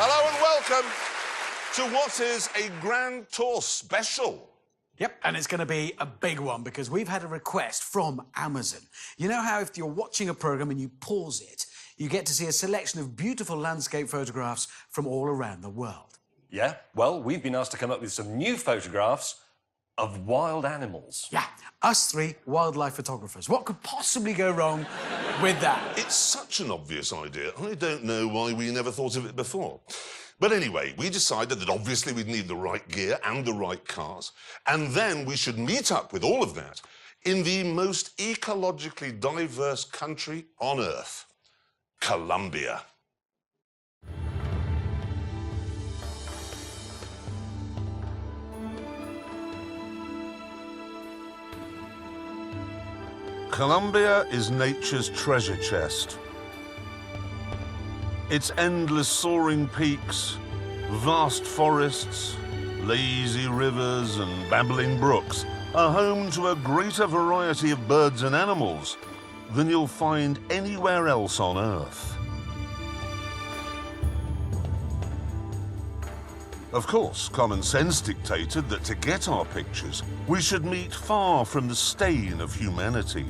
Hello and welcome to what is a Grand Tour special. Yep, and it's going to be a big one because we've had a request from Amazon. You know how if you're watching a programme and you pause it, you get to see a selection of beautiful landscape photographs from all around the world? Yeah, well, we've been asked to come up with some new photographs of wild animals. Yeah, us three wildlife photographers. What could possibly go wrong with that? It's such an obvious idea. I don't know why we never thought of it before. But anyway, we decided that obviously we'd need the right gear and the right cars, and then we should meet up with all of that in the most ecologically diverse country on Earth, Colombia. Colombia is nature's treasure chest. Its endless soaring peaks, vast forests, lazy rivers and babbling brooks are home to a greater variety of birds and animals than you'll find anywhere else on Earth. Of course, common sense dictated that to get our pictures, we should meet far from the stain of humanity.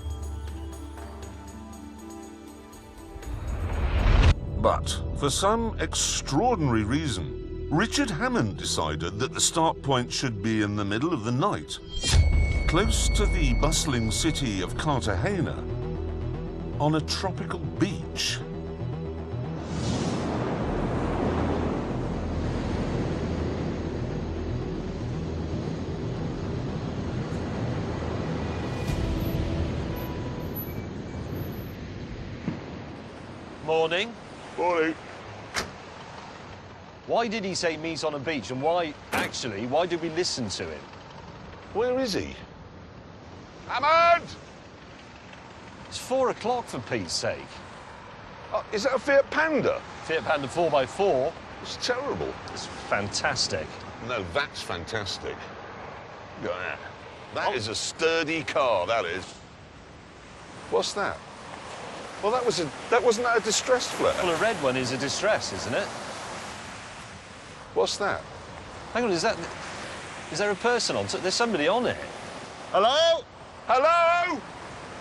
But, for some extraordinary reason, Richard Hammond decided that the start point should be in the middle of the night, close to the bustling city of Cartagena, on a tropical beach. Morning. Morning. Why did he say meet on a beach, and why did we listen to him? Where is he? Hammond! It's 4 o'clock, for Pete's sake. Oh, is that a Fiat Panda? Fiat Panda 4x4. It's terrible. It's fantastic. No, that's fantastic. Look at that. That is a sturdy car, that is. What's that? Well, wasn't that a distressed flare? Well, a red one is a distress, isn't it? What's that? Hang on, is there a person on? There's somebody on it. Hello? Hello?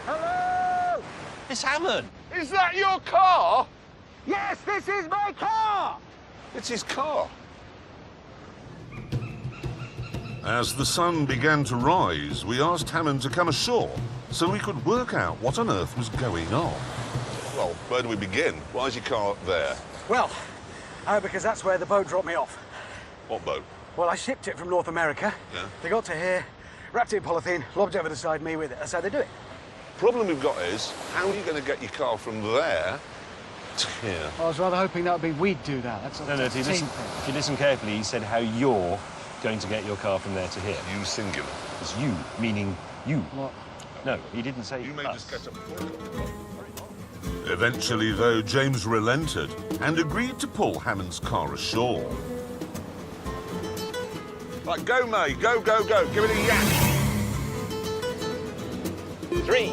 Hello! It's Hammond. Is that your car? Yes, this is my car! It's his car. As the sun began to rise, we asked Hammond to come ashore so we could work out what on earth was going on. Well, where do we begin? Why is your car up there? Well, because that's where the boat dropped me off. What boat? Well, I shipped it from North America. Yeah. They got to here, wrapped it in polythene, lobbed it over the side, me with it. That's how they do it. Problem we've got is, how are you going to get your car from there to here? I was rather hoping that would be we'd do that. That's No, if you listen carefully, he said how you're going to get your car from there to here. You singular. It's you, meaning you. What? No, he didn't say You may us. just get up. Eventually, though, James relented and agreed to pull Hammond's car ashore. Right, go, mate. Go, go, go. Give it a yak. 3, 2,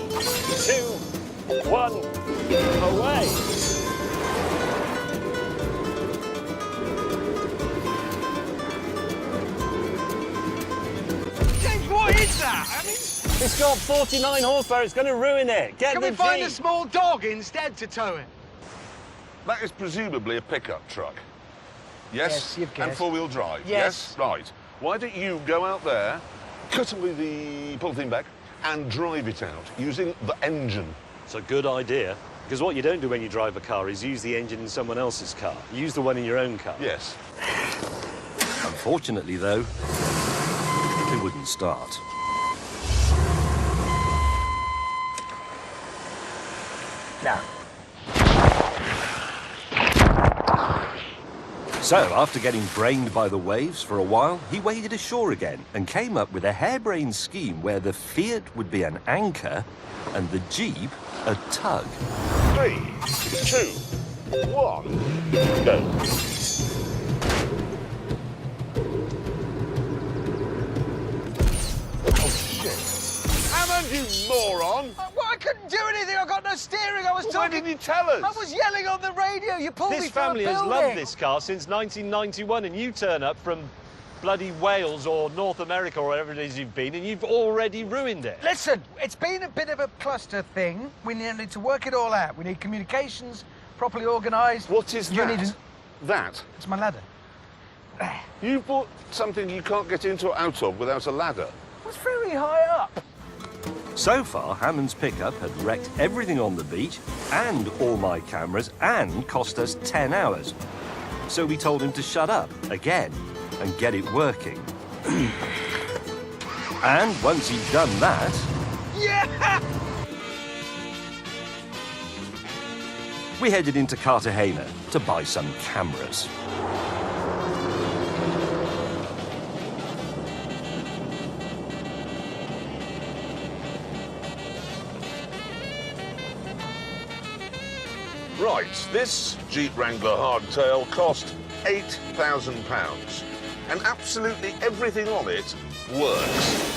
1, away! James, what is that? I mean, It's got 49 horsepower, it's going to ruin it. Get can the we find Jeep. a small dog instead to tow it? That is presumably a pickup truck. Yes? Yes, you've And guessed. four-wheel drive? Yes. Right. Why don't you go out there, cut away the polythene bag, and drive it out using the engine? It's a good idea, because what you don't do when you drive a car is use the engine in someone else's car. Use the one in your own car. Yes. Unfortunately, though, it wouldn't start. No. So, after getting brained by the waves for a while, he waded ashore again and came up with a harebrained scheme where the Fiat would be an anchor and the Jeep a tug. 3, 2, 1, go. Oh, shit. Hammond, you moron! Well, I couldn't do anything. I got no steering. I was Why talking. didn't you tell us? I was yelling on the radio. You pulled me This through a family has building. loved this car since 1991, and you turn up from bloody Wales or North America or wherever it is you've been, and you've already ruined it. Listen, it's been a bit of a cluster thing. We need to work it all out. We need communications properly organised. What is You that? need That? It's my ladder. You bought something you can't get into or out of without a ladder. It's very high up. So far, Hammond's pickup had wrecked everything on the beach and all my cameras and cost us 10 hours. So we told him to shut up again and get it working. And once he'd done that, Yeah! we headed into Cartagena to buy some cameras. Right, this Jeep Wrangler hardtail cost £8,000. And absolutely everything on it works.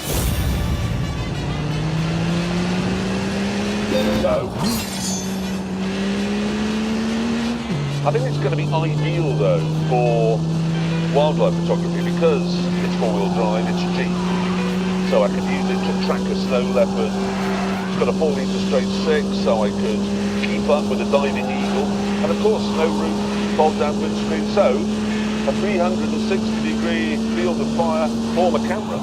So, I think it's going to be ideal, though, for wildlife photography because it's four-wheel drive, it's a Jeep. So I could use it to track a snow leopard. It's got a 4-litre straight 6, so I could keep up with a diving eagle. And of course, no roof, fold-down windscreen. So, a 360-degree field of fire for the camera.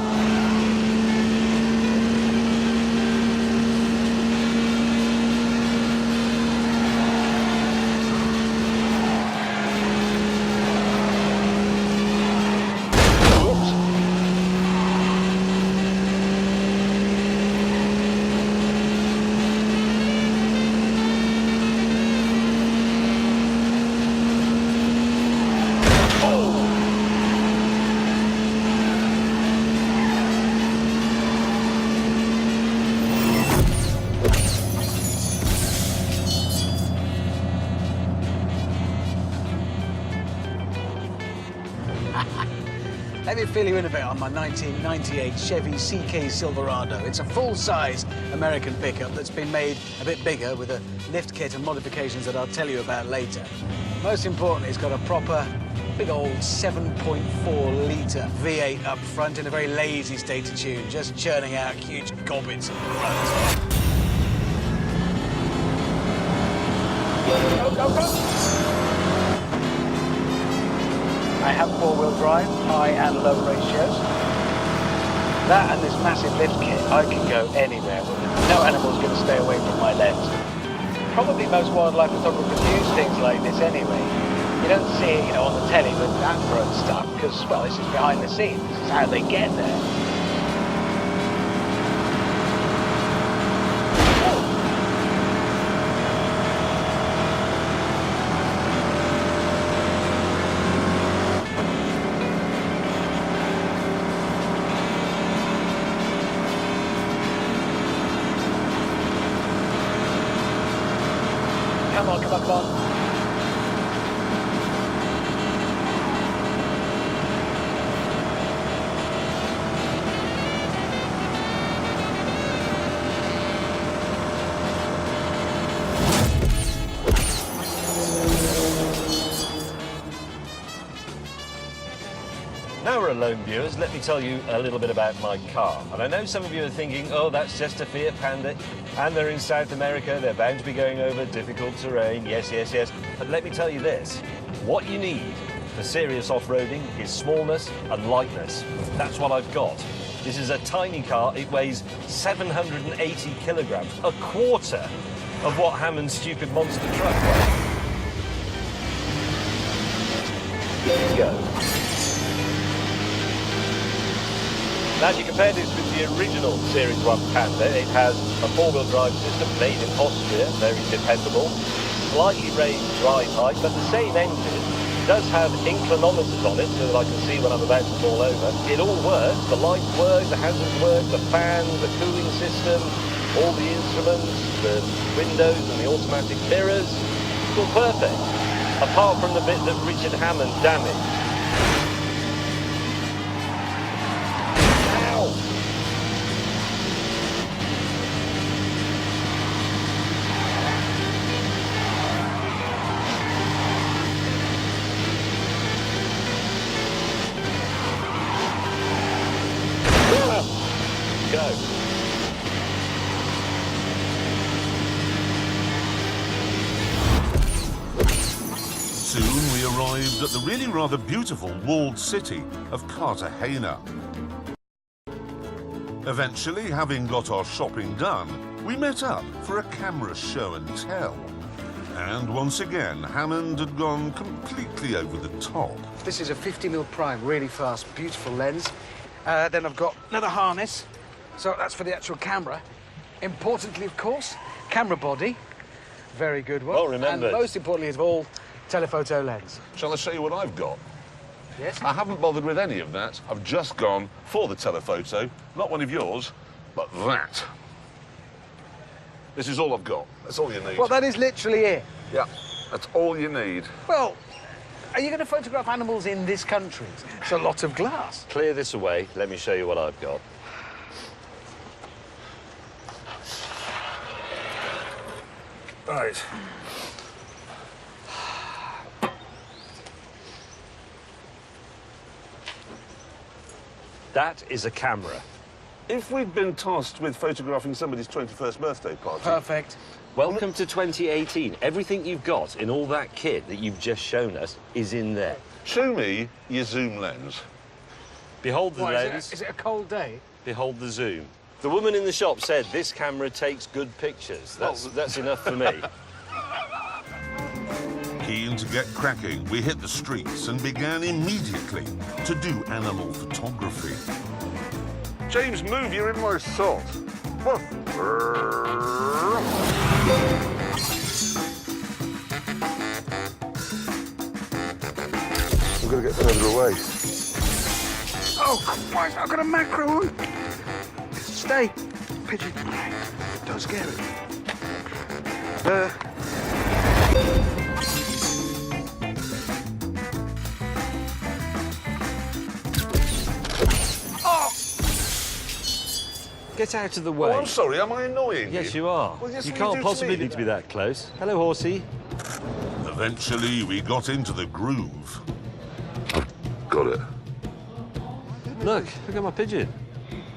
Let me fill you in a bit on my 1998 Chevy CK Silverado. It's a full-size American pickup that's been made a bit bigger with a lift kit and modifications that I'll tell you about later. Most importantly, it's got a proper big old 7.4-litre V8 up front in a very lazy state of tune, just churning out huge gobbets of grunt. Go, go, go. I have four-wheel drive, high and low ratios. That and this massive lift kit, I can go anywhere with it. No animal's going to stay away from my lens. Probably most wildlife photographers use things like this anyway. You don't see it, on the telly with APRA and stuff, because, well, this is behind the scenes. This is how they get there. Come on, come on, come on. Now we're alone, viewers, let me tell you a little bit about my car. And I know some of you are thinking, oh, that's just a Fiat Panda, and they're in South America, they're bound to be going over difficult terrain, yes, yes, yes. But let me tell you this, what you need for serious off-roading is smallness and lightness. That's what I've got. This is a tiny car, it weighs 780 kilograms, a quarter of what Hammond's stupid monster truck weighs. Here we go. Now, if you compare this with the original Series 1 Panda, it has a four-wheel drive system made in Austria, very dependable, slightly raised drive height, but the same engine does have inclinometers on it, so that I can see when I'm about to fall over. It all works, the lights work, the hazards work, the fan, the cooling system, all the instruments, the windows and the automatic mirrors, it's all perfect, apart from the bit that Richard Hammond damaged. soon we arrived at the really rather beautiful walled city of Cartagena. Eventually, having got our shopping done, we met up for a camera show and tell. And once again, Hammond had gone completely over the top. This is a 50mm prime, really fast, beautiful lens. Then I've got another harness, so that's for the actual camera. Importantly, of course, camera body, very good one. Well remembered. And most importantly of all, telephoto lens. Shall I show you what I've got? Yes? I haven't bothered with any of that. I've just gone for the telephoto, not one of yours, but that. This is all I've got. That's all you need. Well, that is literally it. Yeah, that's all you need. Well, are you going to photograph animals in this country? It's a lot of glass. Clear this away. Let me show you what I've got. Right. That is a camera. If we'd been tasked with photographing somebody's 21st birthday party... Perfect. Welcome to 2018. Everything you've got in all that kit that you've just shown us is in there. Show me your zoom lens. Behold the What, lens. is it a cold day? Behold the zoom. The woman in the shop said this camera takes good pictures. That's enough for me. Keen to get cracking, we hit the streets and began immediately to do animal photography. James, move, you're in my salt. We've got to get further away. Oh, Christ, I've got a macro on. Stay. Pigeon. Don't scare it. Oh! Get out of the way. Oh, I'm sorry, am I annoying Yes, you are. Well, yes, you what can't do you do to possibly me? need to be that close. Hello, horsey. Eventually, we got into the groove. I've got it. Look at my pigeon.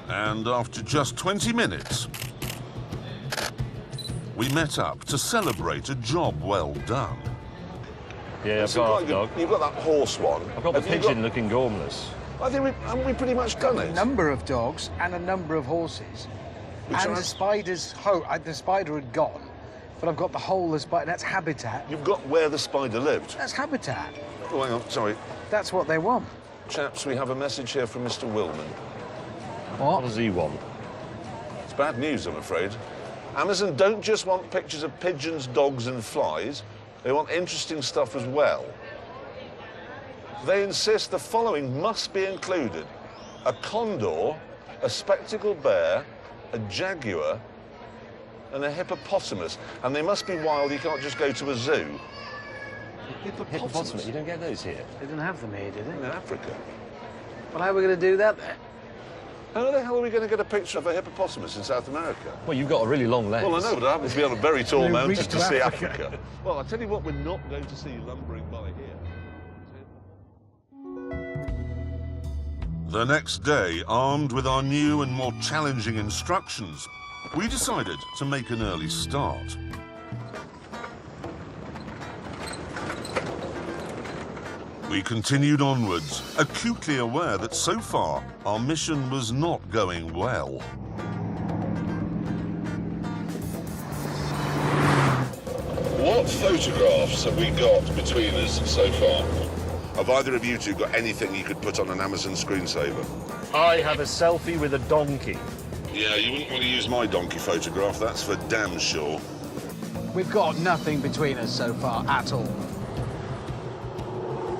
And after just 20 minutes, we met up to celebrate a job well done. Yeah, I've got a dog. You've got that horse one. I've got the pigeon looking gormless. I think haven't we pretty much done A it? number of dogs and a number of horses. Which and are- the spider's the spider had gone, but I've got the whole of the spider. That's habitat. You've got where the spider lived. That's habitat. Oh, hang on, sorry. That's what they want. Chaps, we have a message here from Mr. Willman. What does he want? It's bad news, I'm afraid. Amazon don't just want pictures of pigeons, dogs and flies. They want interesting stuff as well. They insist the following must be included: a condor, a spectacled bear, a jaguar, and a hippopotamus. And they must be wild, you can't just go to a zoo. Hippopotamus. You don't get those here. They didn't have them here, did they? In Africa. Well, how are we going to do that then? How the hell are we going to get a picture of a hippopotamus in South America? Well, you've got a really long lens. Well, I know, but I happen to be on a very tall We've mountain reached to to see Africa. Africa. Well, I'll tell you what we're not going to see lumbering by here. The next day, armed with our new and more challenging instructions, we decided to make an early start. We continued onwards, acutely aware that so far our mission was not going well. What photographs have we got between us so far? Have either of you two got anything you could put on an Amazon screensaver? I have a selfie with a donkey. Yeah, you wouldn't want to use my donkey photograph, that's for damn sure. We've got nothing between us so far at all.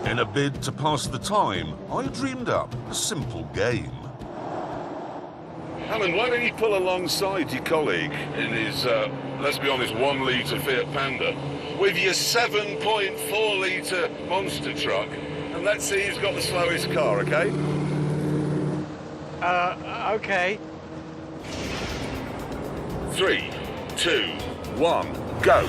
In a bid to pass the time, I dreamed up a simple game. Alan, why don't you pull alongside your colleague in his, let's be honest, 1 litre Fiat Panda with your 7.4 litre monster truck, and let's see who's got the slowest car, okay? Okay. 3, 2, 1, go.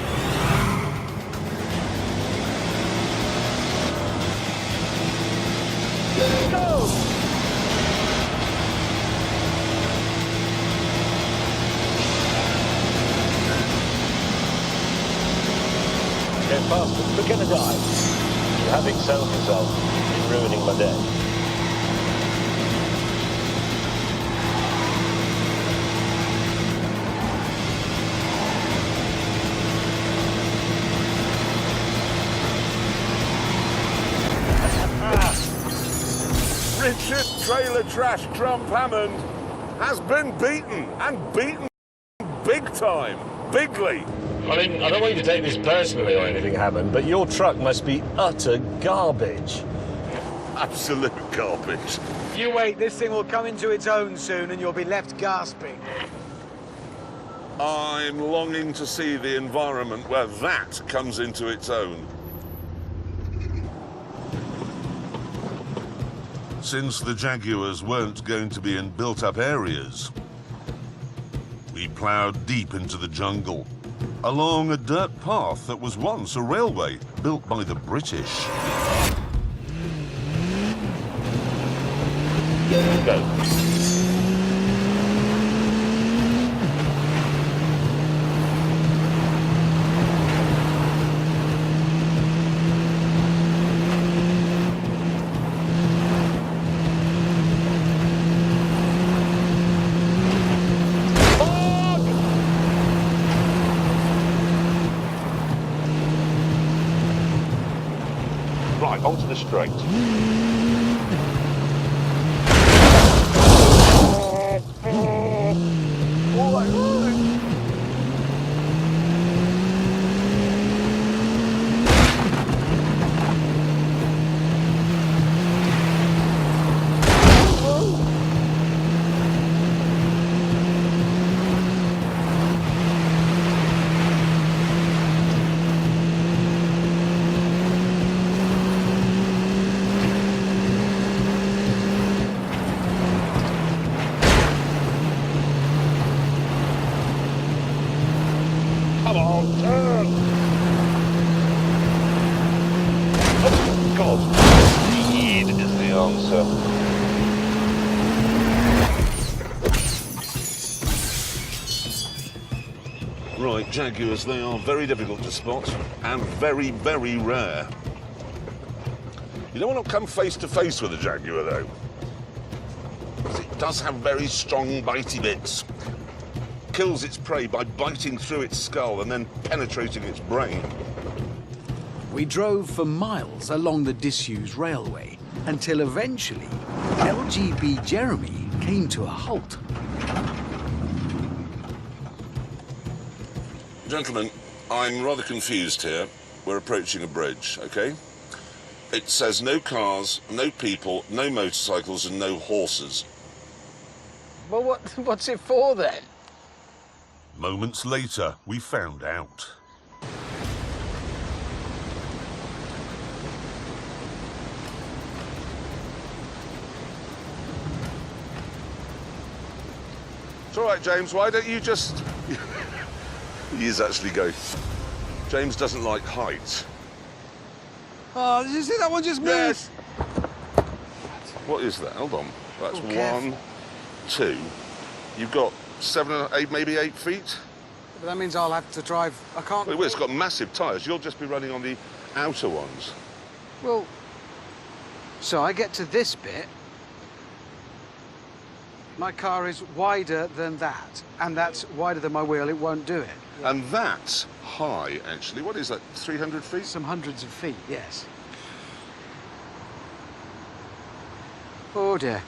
Get faster. We're gonna die. have excelled yourself in ruining my day. Richard Trailer Trash Trump Hammond has been beaten, and beaten big time, bigly. I mean, I don't want you to take this personally or anything, Hammond, but your truck must be utter garbage. Absolute garbage. You wait, this thing will come into its own soon and you'll be left gasping. I'm longing to see the environment where that comes into its own. Since the Jaguars weren't going to be in built-up areas, we ploughed deep into the jungle, along a dirt path that was once a railway built by the British. Go. Right, onto the straight. Come on, turn! Oh, God. Speed is the answer. Right, Jaguars, they are very difficult to spot and very, very rare. You don't want to come face to face with a Jaguar, though, because it does have very strong bitey bits. Kills its prey by biting through its skull and then penetrating its brain. We drove for miles along the disused railway until eventually LGB Jeremy came to a halt. Gentlemen, I'm rather confused here. We're approaching a bridge, okay? It says no cars, no people, no motorcycles and no horses. Well, what's it for then? Moments later, we found out. It's all right, James, why don't you just... He is actually going. James doesn't like heights. Oh, did you see that one just moved? Yes. What is that? Hold on. That's Oh, careful. 1, 2. You've got 7, 8, maybe 8 feet. But that means I'll have to drive. I can't. Wait, it's got massive tyres. You'll just be running on the outer ones. Well, so I get to this bit. My car is wider than that, and that's wider than my wheel. It won't do it. And that's high, actually. What is that, 300 feet? Some hundreds of feet, yes. Oh dear.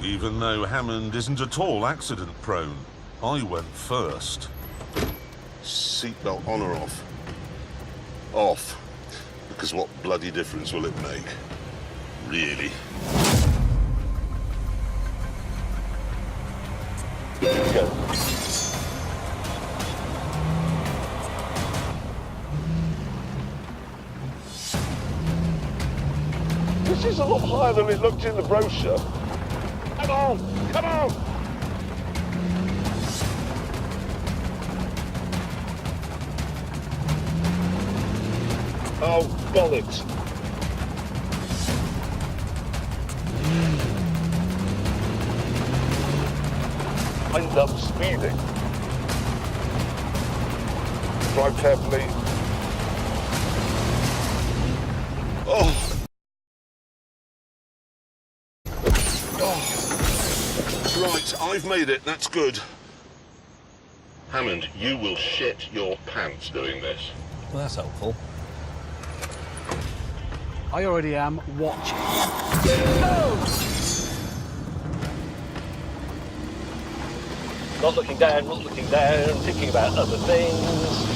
Even though Hammond isn't at all accident prone, I went first. Seatbelt on or off? Off. Because what bloody difference will it make? Really? Go. This is a lot higher than it looked in the brochure. Come on! Come on! Oh, bollocks. I love speeding. Drive carefully. Oh. Oh. Right, I've made it. That's good. Hammond, you will shit your pants doing this. Well, that's helpful. I already am watching. Not looking down, thinking about other things.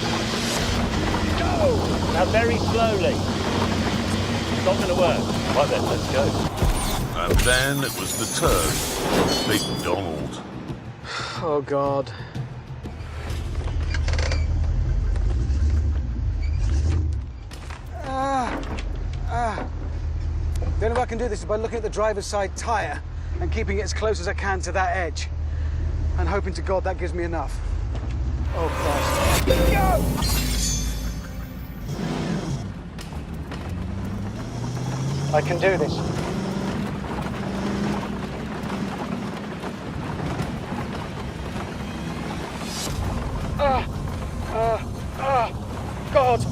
Go! Now very slowly. It's not going to work. Right then, let's go. And then it was the turn. Big Donald. Oh, God. The only way I can do this is by looking at the driver's side tyre and keeping it as close as I can to that edge. And hoping to God that gives me enough. Oh, Christ. Go! I can do this. God!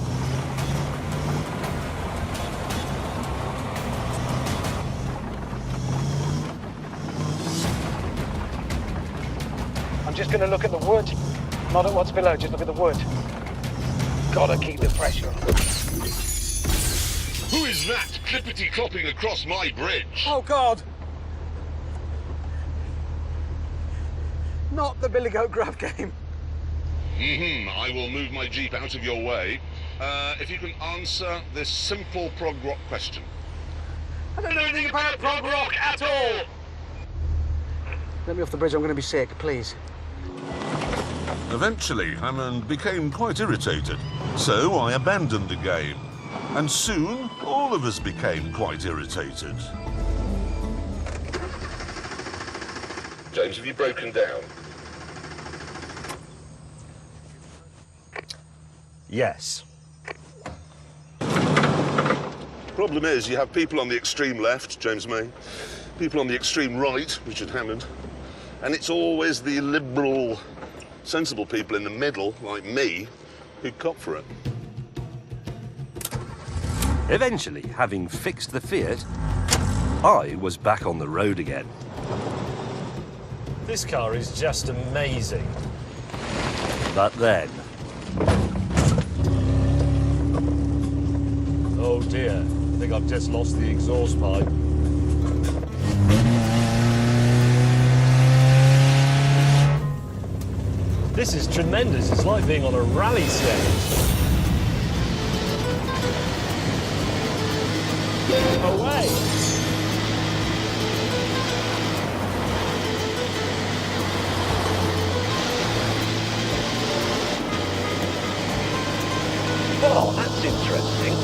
I'm just going to look at the wood. Not at what's below, just look at the wood. Gotta keep the pressure on. Who is that clippity-clopping across my bridge? Oh, God! Not the Billy Goat Grab game. I will move my Jeep out of your way. If you can answer this simple prog rock question. I don't know anything about prog rock at all! Let me off the bridge, I'm going to be sick, please. Eventually, Hammond became quite irritated, so I abandoned the game. And soon, all of us became quite irritated. James, have you broken down? Yes. Problem is, you have people on the extreme left, James May, people on the extreme right, Richard Hammond, and it's always the liberal, sensible people in the middle, like me, who cop for it. Eventually, having fixed the Fiat, I was back on the road again. This car is just amazing. But then, Oh dear, I think I've just lost the exhaust pipe. This is tremendous. It's like being on a rally stage. Away! Oh, that's interesting.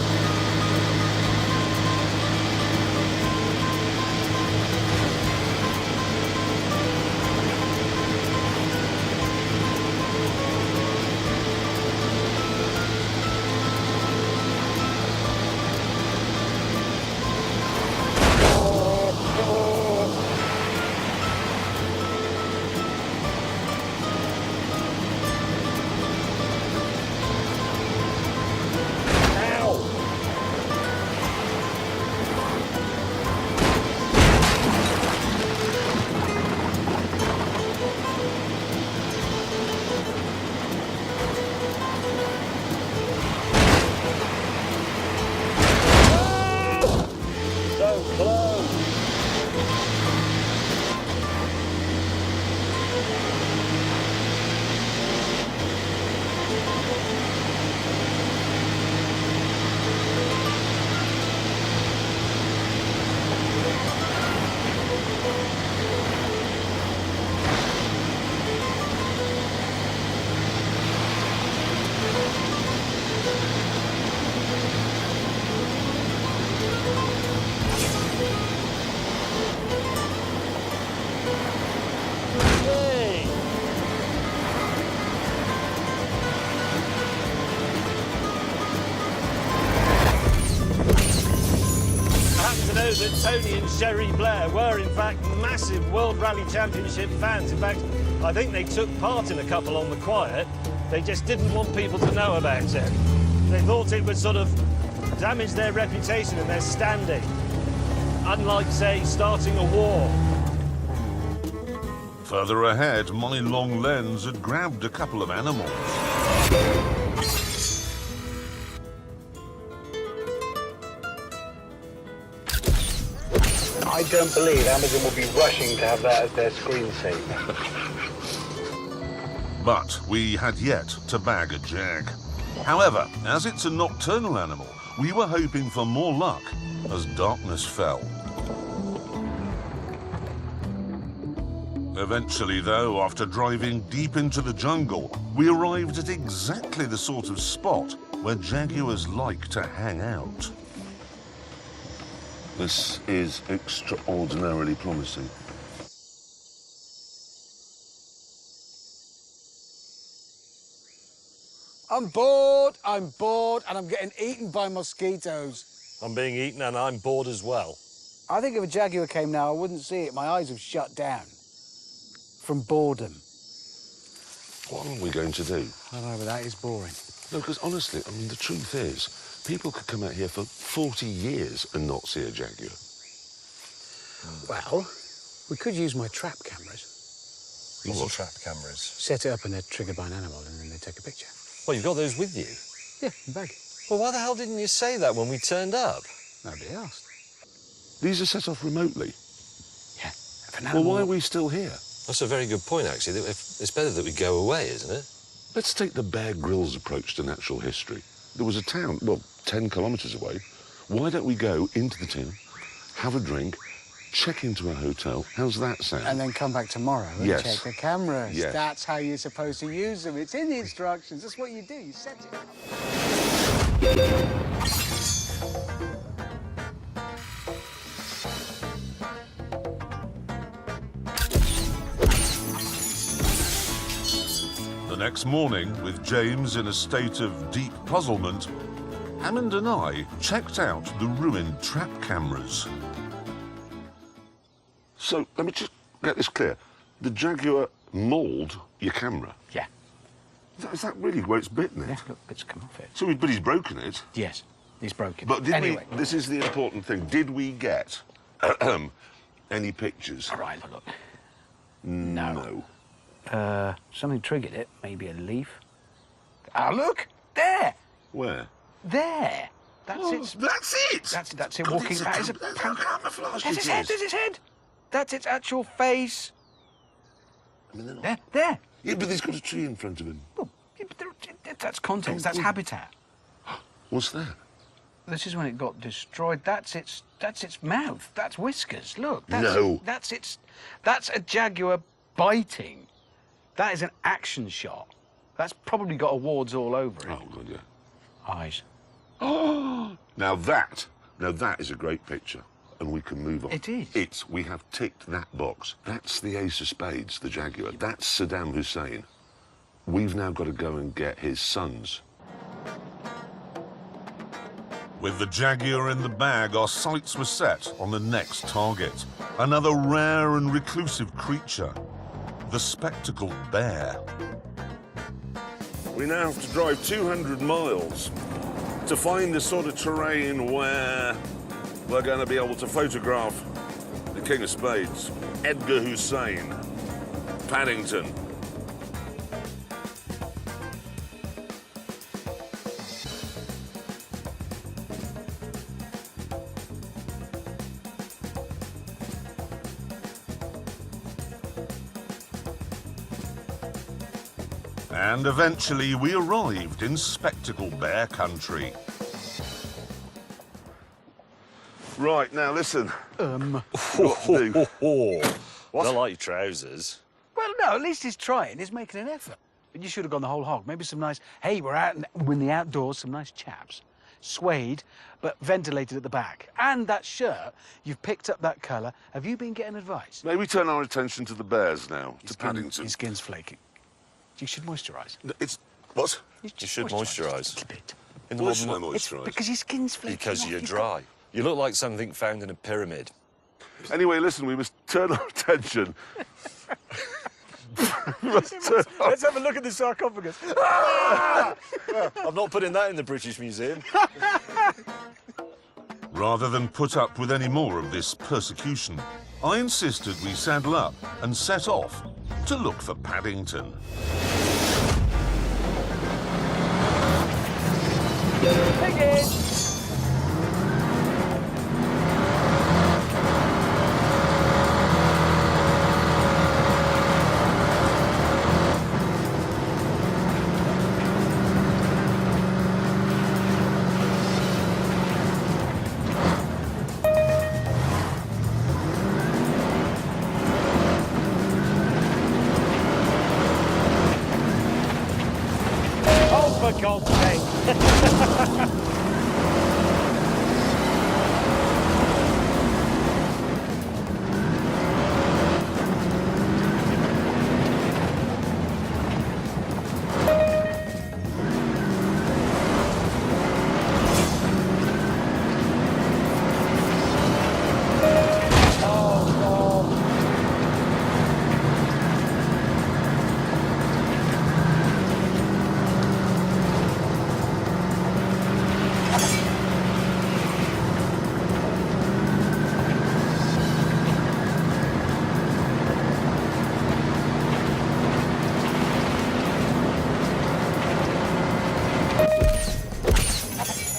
That Tony and Sherry Blair were, in fact, massive World Rally Championship fans. In fact, I think they took part in a couple on the quiet. They just didn't want people to know about it. They thought it was sort of damage their reputation and their standing. Unlike, say, starting a war. Further ahead, my long lens had grabbed a couple of animals. I don't believe Amazon will be rushing to have that as their screensaver. But we had yet to bag a jag. However, as it's a nocturnal animal, we were hoping for more luck as darkness fell. Eventually, though, after driving deep into the jungle, we arrived at exactly the sort of spot where jaguars like to hang out. This is extraordinarily promising. I'm bored, and I'm getting eaten by mosquitoes. I'm being eaten and I'm bored as well. I think if a jaguar came now, I wouldn't see it. My eyes have shut down from boredom. What are we going to do? I know, but that is boring. No, because honestly, I mean, the truth is, people could come out here for 40 years and not see a jaguar. Well, we could use my trap cameras. These are trap cameras. Set it up and they're triggered by an animal and then they take a picture. Well, you've got those with you? Yeah, in the bag. Well, why the hell didn't you say that when we turned up? Nobody asked. These are set off remotely. Yeah. If an Well, animal... why are we still here? That's a very good point, actually. It's better that we go away, isn't it? Let's take the Bear Grylls approach to natural history. There was a town, well, 10 kilometres away. Why don't we go into the town, have a drink, check into a hotel? How's that sound? And then come back tomorrow and Yes. check the cameras. Yes. That's how you're supposed to use them. It's in the instructions. That's what you do. You set it up. The next morning, with James in a state of deep puzzlement, Hammond and I checked out the ruined trap cameras. So, let me just get this clear. The jaguar mauled your camera? Yeah. Is that really where it's bitten it? Yeah, look, bits come off it. So, but he's broken it. Yes, he's broken. But did anyway. this is the important thing. Did we get any pictures? All right, look. No. Something triggered it. Maybe a leaf. Ah, look! There! Where? There! That's Oh, it. that's it! That's it God, walking it's back. It's a camouflage. There's his head, there's his head! That's its actual face. I mean, they're not... There. Yeah, but he's got a tree in front of him. Oh, yeah, but that's context, that's habitat. What's that? This is when it got destroyed. That's its mouth. That's whiskers. Look. That's, No. That's a jaguar biting. That is an action shot. That's probably got awards all over it. Oh, God, yeah. Eyes. Oh! Now that is a great picture, and we can move on. It is. We have ticked that box. That's the ace of spades, the jaguar. That's Saddam Hussein. We've now got to go and get his sons. With the jaguar in the bag, our sights were set on the next target. Another rare and reclusive creature, the spectacled bear. We now have to drive 200 miles to find the sort of terrain where we're going to be able to photograph the King of Spades, Edgar Hussein, Paddington. And eventually we arrived in Spectacle Bear country. Right, now listen. I like your trousers. Well, no, at least he's trying. He's making an effort. But you should have gone the whole hog. Maybe some nice, hey, we're in the outdoors, some nice chaps. Suede, but ventilated at the back. And that shirt, you've picked up that colour. Have you been getting advice? Maybe turn our attention to the bears now, to Paddington. His skin's flaking. You should moisturise. It's... What? You should moisturise. A little bit. In the Why should I modern... It's moisturise? because your skin's flaking. Because off. you're You've dry. You look like something found in a pyramid. Anyway, listen, we must turn our attention... Let's have a look at the sarcophagus. I'm not putting that in the British Museum. Rather than put up with any more of this persecution, I insisted we saddle up and set off to look for Paddington. Oh, for God's sake!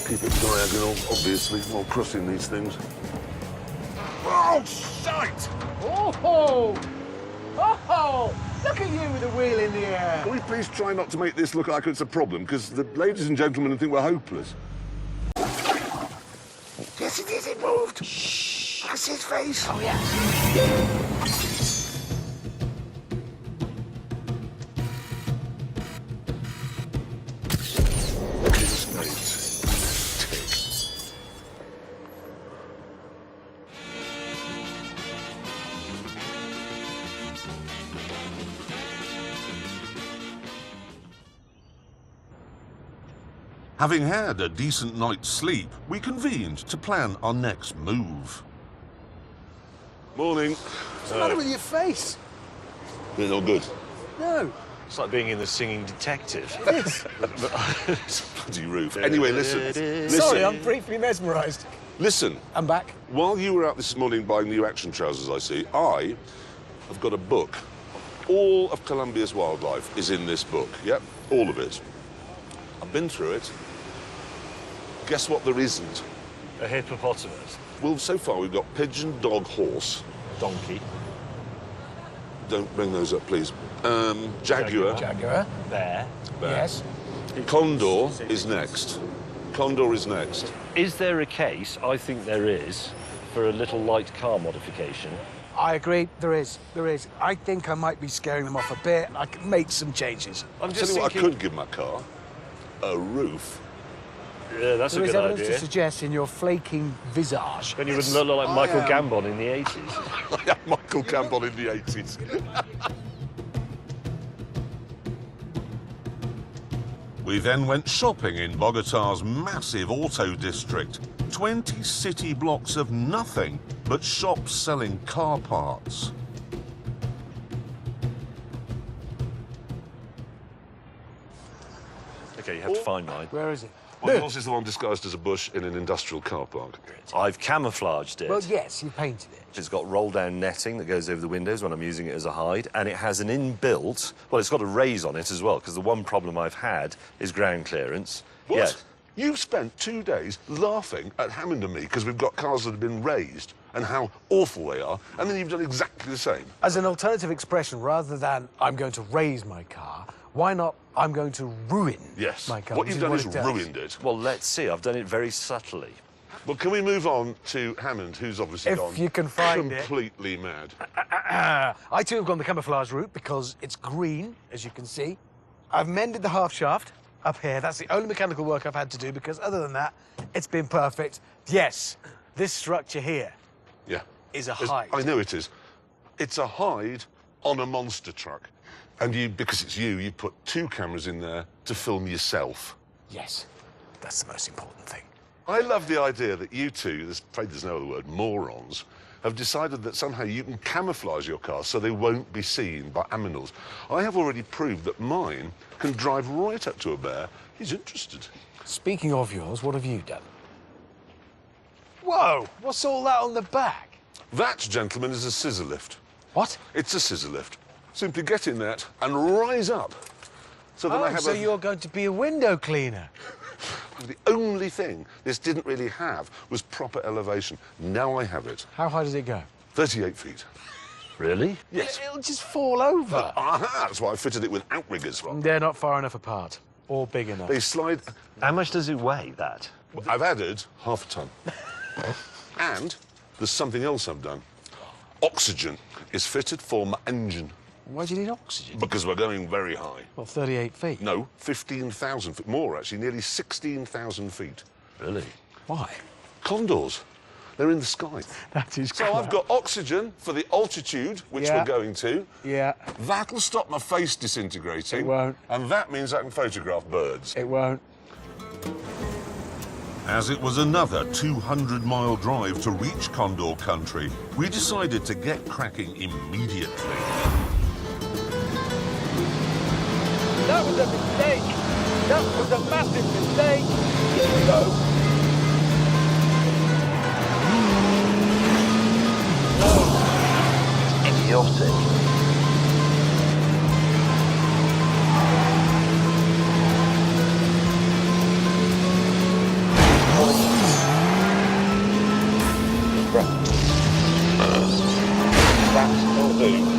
Keep it diagonal, obviously, while crossing these things. Oh, shite! Oh! Oh! Look at you with the wheel in the air. Can we please try not to make this look like it's a problem? Because the ladies and gentlemen think we're hopeless. Yes, it is. It moved. Shh. That's his face. Oh, yeah. Having had a decent night's sleep, we convened to plan our next move. Morning. What's the matter with your face? It's all good. No. It's like being in The Singing Detective. It is. Bloody roof. Anyway, listen. Sorry, I'm briefly mesmerised. Listen. I'm back. While you were out this morning buying new action trousers, I see, I have got a book. All of Colombia's wildlife is in this book. Yep, all of it. I've been through it. Guess what there isn't? A hippopotamus. Well, so far we've got pigeon, dog, horse. Donkey. Don't bring those up, please. Jaguar. Jaguar. Bear. Yes. Condor is next. Condor is next. Is there a case, I think there is, for a little light car modification? I agree. There is. There is. I think I might be scaring them off a bit. I could make some changes. I'm Tell just you what I thinking... could give my car. A roof. Yeah, that's There a is good evidence idea. to suggest in your flaking visage. Then you wouldn't look like Michael Gambon in the 80s. I am Michael Campbell in the 80s. We then went shopping in Bogota's massive auto district. 20 city blocks of nothing but shops selling car parts. OK, you have to find mine. Where is it? Well, yours is the one disguised as a bush in an industrial car park. I've camouflaged it. Well, yes, you painted it. It's got roll-down netting that goes over the windows when I'm using it as a hide, and it has an inbuilt... Well, it's got a raise on it as well, because the one problem I've had is ground clearance. What? Yeah. You've spent 2 days laughing at Hammond and me because we've got cars that have been raised and how awful they are, and then you've done exactly the same. As an alternative expression, rather than I'm going to raise my car, why not I'm going to ruin my car? What which you've done is it does. ruined it. Well, let's see. I've done it very subtly. Well, can we move on to Hammond, who's obviously If gone you can find it. completely mad? I too have gone the camouflage route because it's green, as you can see. I've mended the half shaft up here. That's the only mechanical work I've had to do because other than that, it's been perfect. Yes, this structure here Yeah. is a hide. I know it is. It's a hide on a monster truck. And you, because it's you put 2 cameras in there to film yourself. Yes, that's the most important thing. I love the idea that you two, afraid there's no other word, morons, have decided that somehow you can camouflage your car so they won't be seen by aminals. I have already proved that mine can drive right up to a bear. He's interested. Speaking of yours, what have you done? Whoa! What's all that on the back? That, gentlemen, is a scissor lift. What? It's a scissor lift. Simply get in that and rise up. So that I have so you're going to be a window cleaner? The only thing this didn't really have was proper elevation. Now I have it. How high does it go? 38 feet. Really? Yes. It'll just fall over. That's why I fitted it with outriggers. They're not far enough apart. Or big enough. They slide... How much does it weigh, that? I've added half a ton. And there's something else I've done. Oxygen is fitted for my engine. Why do you need oxygen? Because we're going very high. Well, 38 feet. No, 15,000 feet. More, actually, nearly 16,000 feet. Really? Why? Condors. They're in the sky. That is So I've got oxygen for the altitude, which Yeah. we're going to. Yeah, That'll stop my face disintegrating. It won't. And that means I can photograph birds. it won't. As it was another 200-mile drive to reach Condor country, we decided to get cracking immediately. That was a mistake. That was a massive mistake. Here we go. Idiotic. That'll do.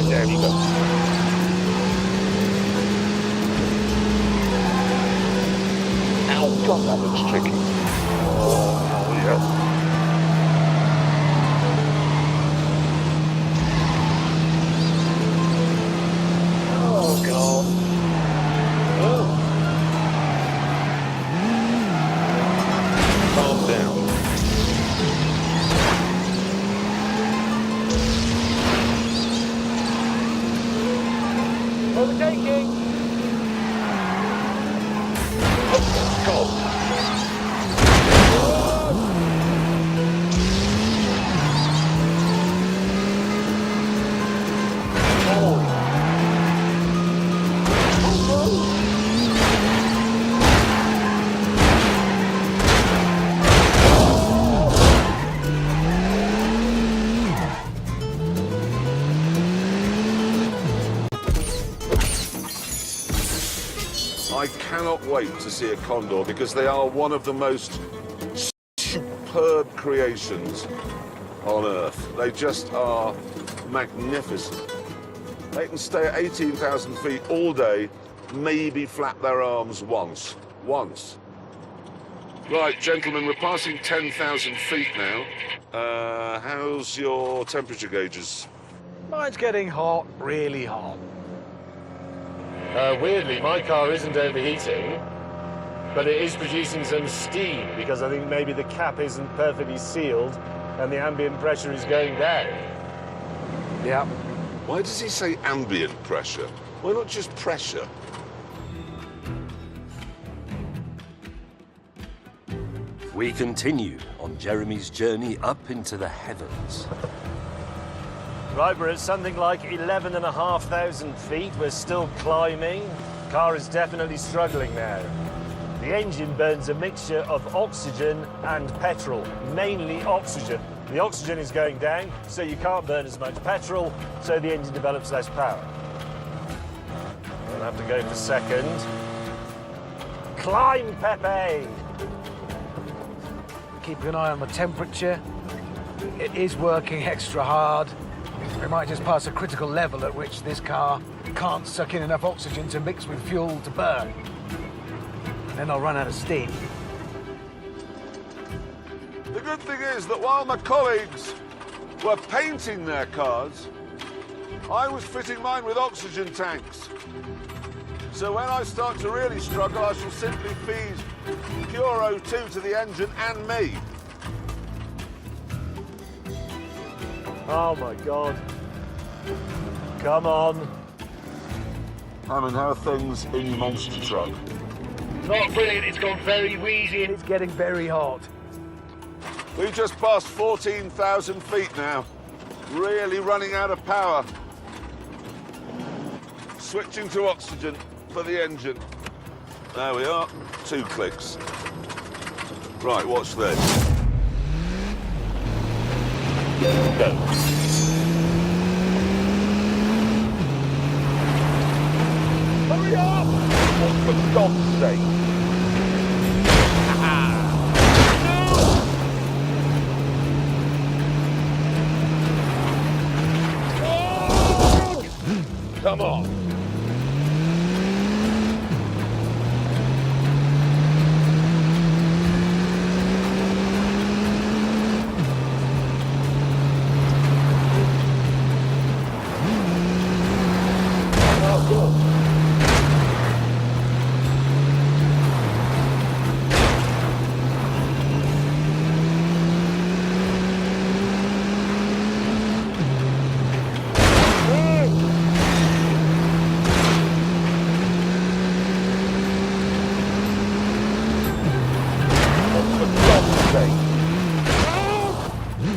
There you go. Ow, God, that looks tricky. Oh, yeah. Oh, God. Oh. Calm down. Overtaking. God. I cannot wait to see a condor because they are one of the most superb creations on Earth. They just are magnificent. They can stay at 18,000 feet all day, maybe flap their arms once. Once. Right, gentlemen, we're passing 10,000 feet now. How's your temperature gauges? Mine's getting hot, really hot. Weirdly, my car isn't overheating, but it is producing some steam because I think maybe the cap isn't perfectly sealed and the ambient pressure is going down. Yeah. Why does he say ambient pressure? Why not just pressure? We continue on Jeremy's journey up into the heavens. Right, we're at something like 11,500 feet. We're still climbing. Car is definitely struggling now. The engine burns a mixture of oxygen and petrol, mainly oxygen. The oxygen is going down, so you can't burn as much petrol, so the engine develops less power. We'll have to go for second. Climb, Pepe! Keep an eye on the temperature. It is working extra hard. We might just pass a critical level at which this car can't suck in enough oxygen to mix with fuel to burn. And then I'll run out of steam. The good thing is that while my colleagues were painting their cars, I was fitting mine with oxygen tanks. So when I start to really struggle, I shall simply feed pure O2 to the engine and me. Oh my God. Come on. Hammond, how are things in your monster truck? Not brilliant, it's gone very wheezy and it's getting very hot. We just passed 14,000 feet now. Really running out of power. Switching to oxygen for the engine. There we are, 2 clicks. Right, watch this. Go. Hurry up! Oh, for God's sake. Come on.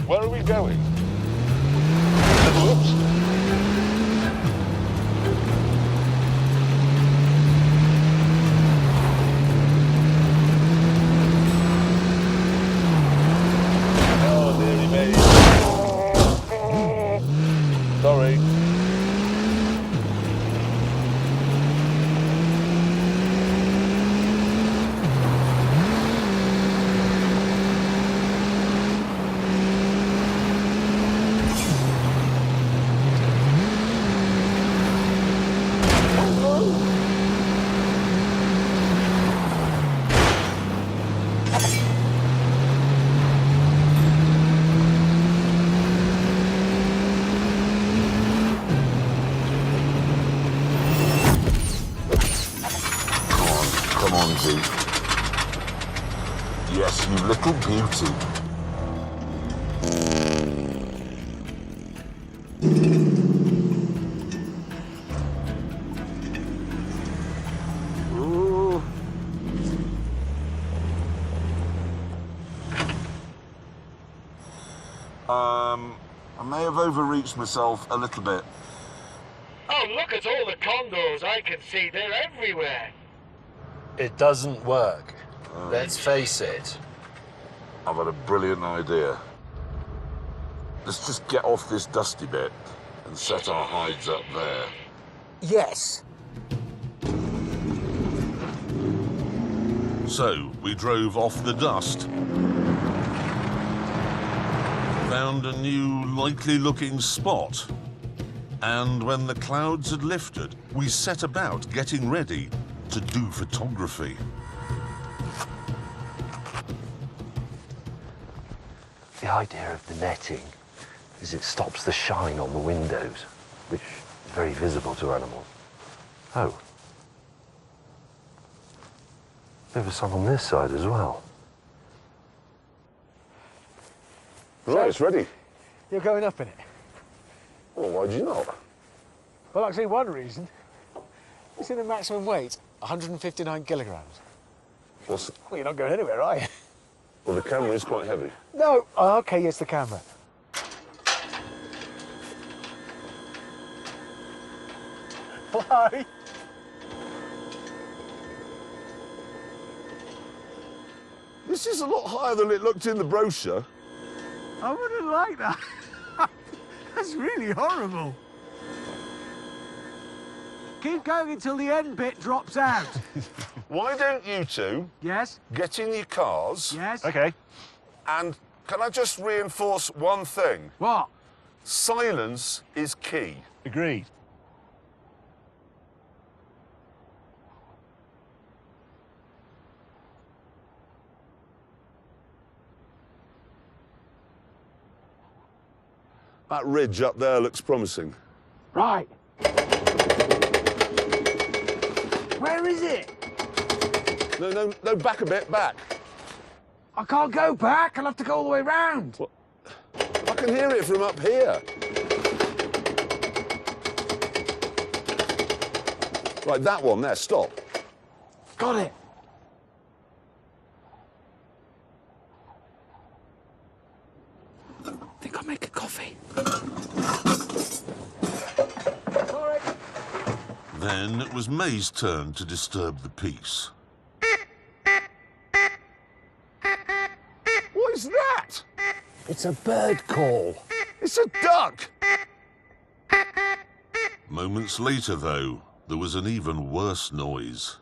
Where are we going? Whoops. Oh, dearie me. Sorry. Come on, Z. Yes, you little beauty. Ooh. I may have overreached myself a little bit. Oh, look at all the condos I can see. They're everywhere. It doesn't work. Let's face it. I've had a brilliant idea. Let's just get off this dusty bit and set our hides up there. Yes. So we drove off the dust. Found a new likely-looking spot. And when the clouds had lifted, we set about getting ready to do photography. The idea of the netting is it stops the shine on the windows, which is very visible to animals. Oh. There was some on this side as well. Right, it's ready. You're going up in it? Well, why'd you not? Well, actually, one reason. It's in the maximum weight, 159 kilograms. Well, you're not going anywhere, are you? Well, the camera is quite heavy. No. Oh, OK, yes, the camera. Fly. This is a lot higher than it looked in the brochure. I wouldn't like that. That's really horrible. Keep going until the end bit drops out. Why don't you two Yes? get in your cars? Yes? Okay. And can I just reinforce one thing? What? Silence is key. Agreed. That ridge up there looks promising. Right. Where is it? No, back a bit, back. I can't go back. I'll have to go all the way round. What? I can hear it from up here. Right, that one there, stop. Got it. I think I'll make a coffee. Sorry. Then it was May's turn to disturb the peace. What is that? It's a bird call. It's a duck! Moments later, though, there was an even worse noise.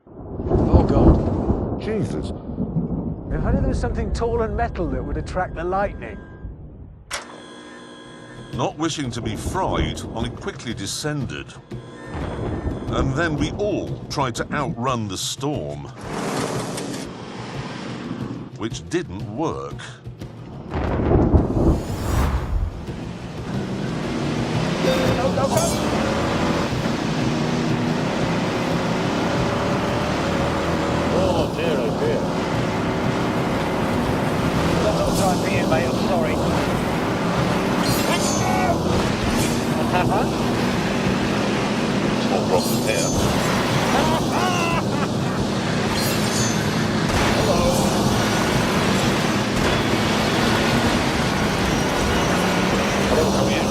Oh, God. Jesus. If only there was something tall and metal that would attract the lightning. Not wishing to be fried, I quickly descended. And then we all tried to outrun the storm. Which didn't work. Oh dear, oh dear. That's not time for you, mate. I'm sorry. Small problem here. Hello, how are you?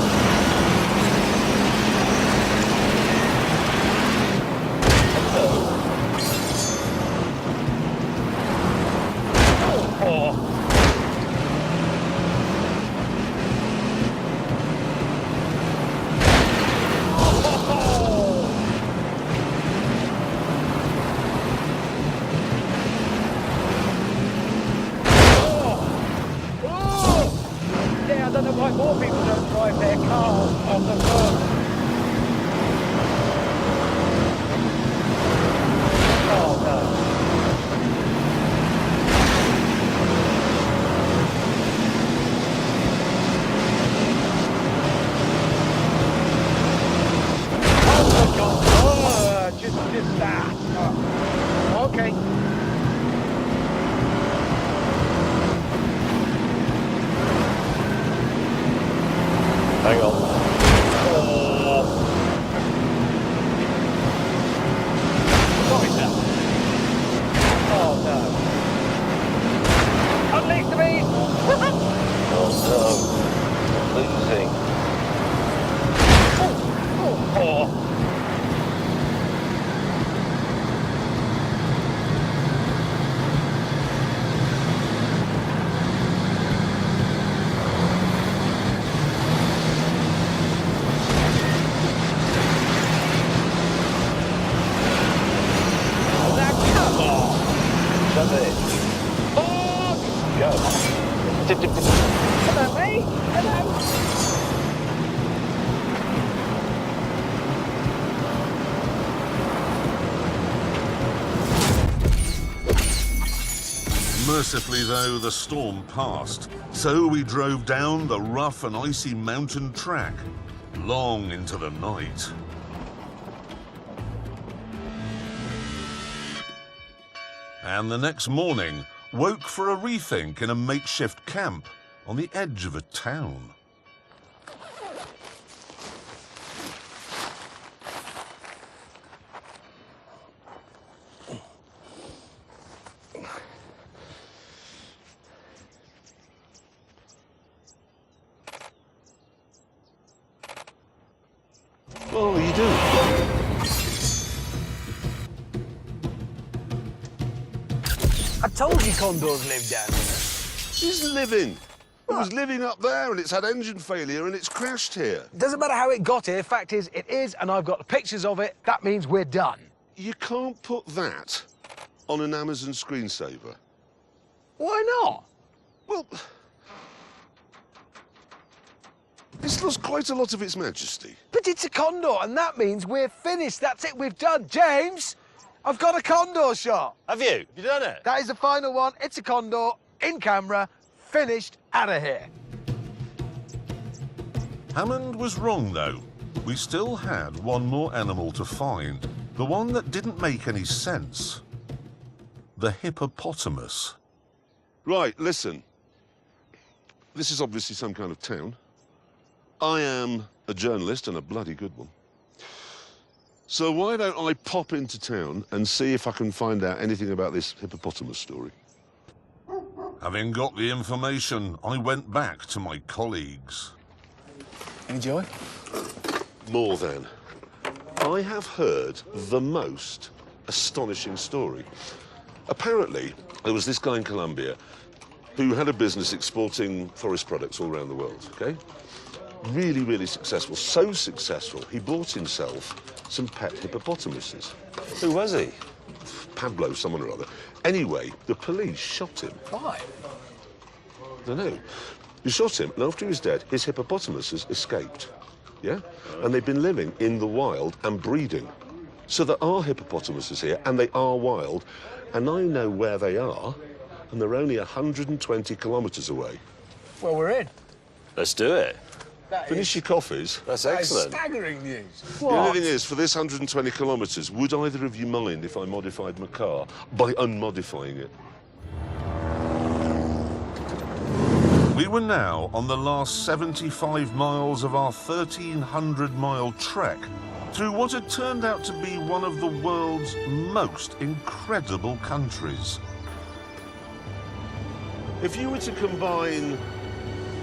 Yeah, I don't know why more people don't drive their cars on the road. Oh, no. Oh, my God. Oh, just that. Oh. Okay. Hang on. Oh. What is that? Oh, no. Unleash the beast! Oh no. Losing. Oh. Shut it. Go. Hello, mate. Hello. Mercifully, though, the storm passed, so we drove down the rough and icy mountain track, long into the night. And the next morning, woke for a rethink in a makeshift camp on the edge of a town. What are you doing? I told you condors live down here. He's living. It was living up there and it's had engine failure and it's crashed here. Doesn't matter how it got here. Fact is, it is, and I've got the pictures of it. That means we're done. You can't put that on an Amazon screensaver. Why not? Well, it's lost quite a lot of its majesty. But it's a condor, and that means we're finished. That's it, we've done. James, I've got a condor shot. Have you? Have you done it? That is the final one. It's a condor, in camera, finished, out of here. Hammond was wrong, though. We still had one more animal to find. The one that didn't make any sense. The hippopotamus. Right, listen. This is obviously some kind of town. I am a journalist and a bloody good one. So why don't I pop into town and see if I can find out anything about this hippopotamus story? Having got the information, I went back to my colleagues. Any joy? More than. I have heard the most astonishing story. Apparently, there was this guy in Colombia who had a business exporting forest products all around the world, okay? Really, really successful. So successful, he bought himself some pet hippopotamuses. Who was he? Pablo, someone or other. Anyway, the police shot him. Why? I don't know. They shot him, and after he was dead, his hippopotamuses escaped. Yeah? And they've been living in the wild and breeding. So there are hippopotamuses here, and they are wild, and I know where they are, and they're only 120 kilometres away. Well, we're in. Let's do it. Finish your coffees. That's That is excellent. staggering news. The only thing is, for this 120 kilometres, would either of you mind if I modified my car by unmodifying it? We were now on the last 75 miles of our 1,300-mile trek through what had turned out to be one of the world's most incredible countries. If you were to combine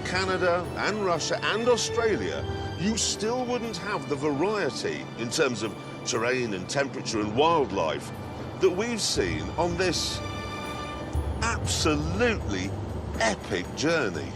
Canada and Russia and Australia, you still wouldn't have the variety in terms of terrain and temperature and wildlife that we've seen on this absolutely epic journey.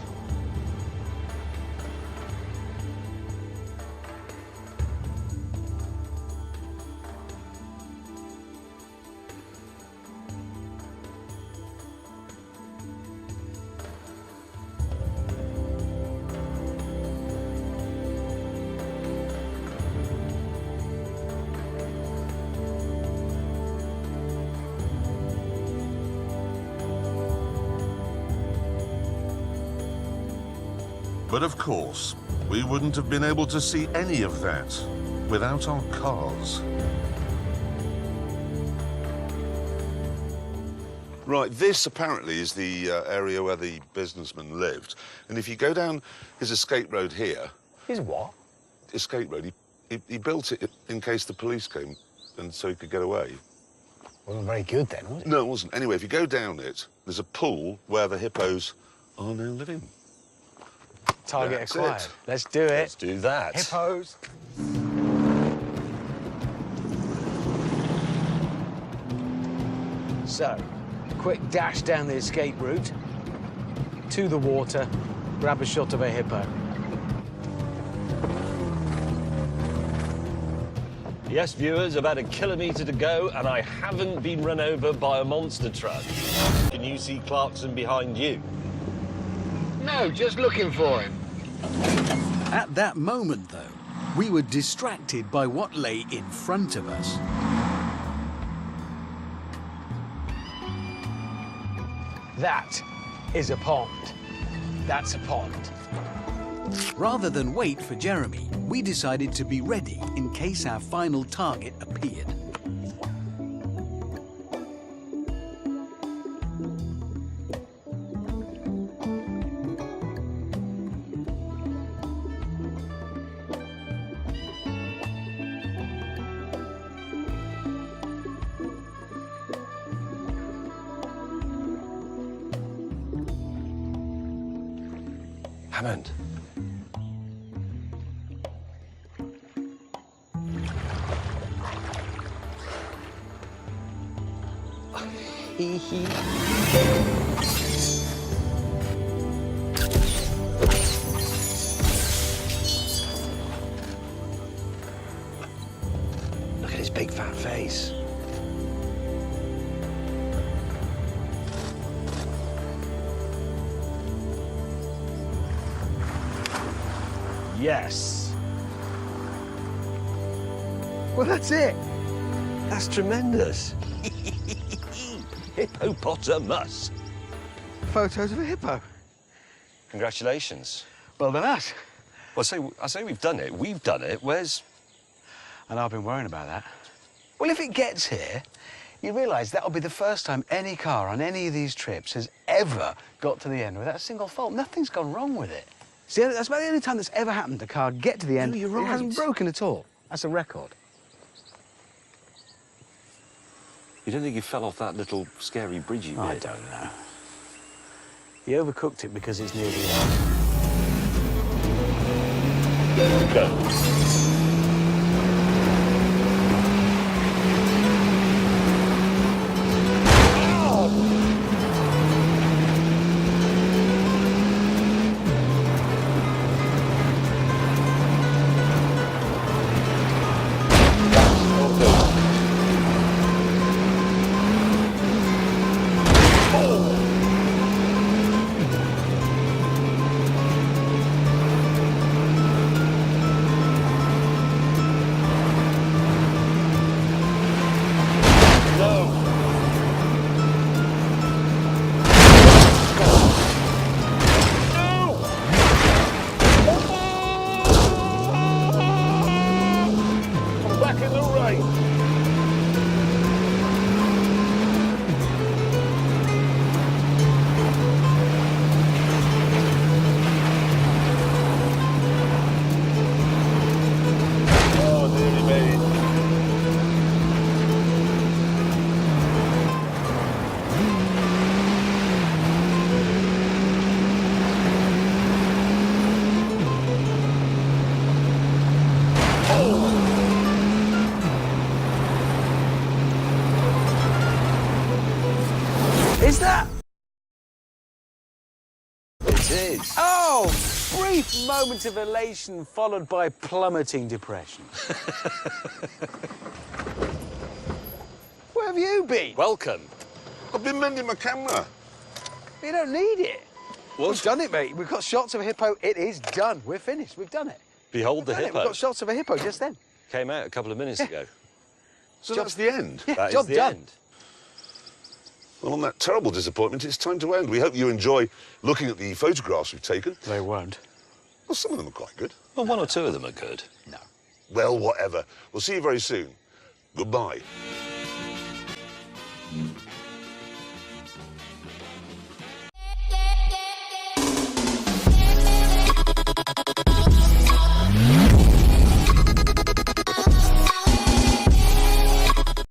But of course, we wouldn't have been able to see any of that without our cars. Right, this apparently is the area where the businessman lived. And if you go down his escape road here... His what? Escape road, he built it in case the police came and so he could get away. Wasn't very good then, was it? No, it wasn't. Anyway, if you go down it, there's a pool where the hippos are now living. Target That's acquired. it. Let's do it. Let's do that. Hippos. So, quick dash down the escape route to the water, grab a shot of a hippo. Yes, viewers, about 1 kilometre to go, and I haven't been run over by a monster truck. Can you see Clarkson behind you? No, just looking for him. At that moment, though, we were distracted by what lay in front of us. That is a pond. That's a pond. Rather than wait for Jeremy, we decided to be ready in case our final target appeared. Hammond. Look at his big fat face. Yes. Well, that's it. That's tremendous. Hippopotamus. Photos of a hippo. Congratulations. Well done us. Well, I say we've done it. We've done it. Where's... And I've been worrying about that. Well, if it gets here, you realise that'll be the first time any car on any of these trips has ever got to the end without a single fault. Nothing's gone wrong with it. See, that's about the only time that's ever happened. A car get to the end, No, you're it hasn't right. broken at all. That's a record. You don't think you fell off that little scary bridge you I did? don't know. He overcooked it because it's near the end. Go. Is that? It is. Oh, brief moment of elation followed by plummeting depression. Where have you been? Welcome. I've been mending my camera. You don't need it. What? We've done it, mate. We've got shots of a hippo. It is done. We're finished. We've done it. Behold the Done it. hippo. We've got shots of a hippo just then. Came out a couple of minutes ago. So that's the end. Yeah, That is job the done. end. Well, on that terrible disappointment, it's time to end. We hope you enjoy looking at the photographs we've taken. They won't. Well, some of them are quite good. Well, one or two of them are good. No. Well, whatever. We'll see you very soon. Goodbye.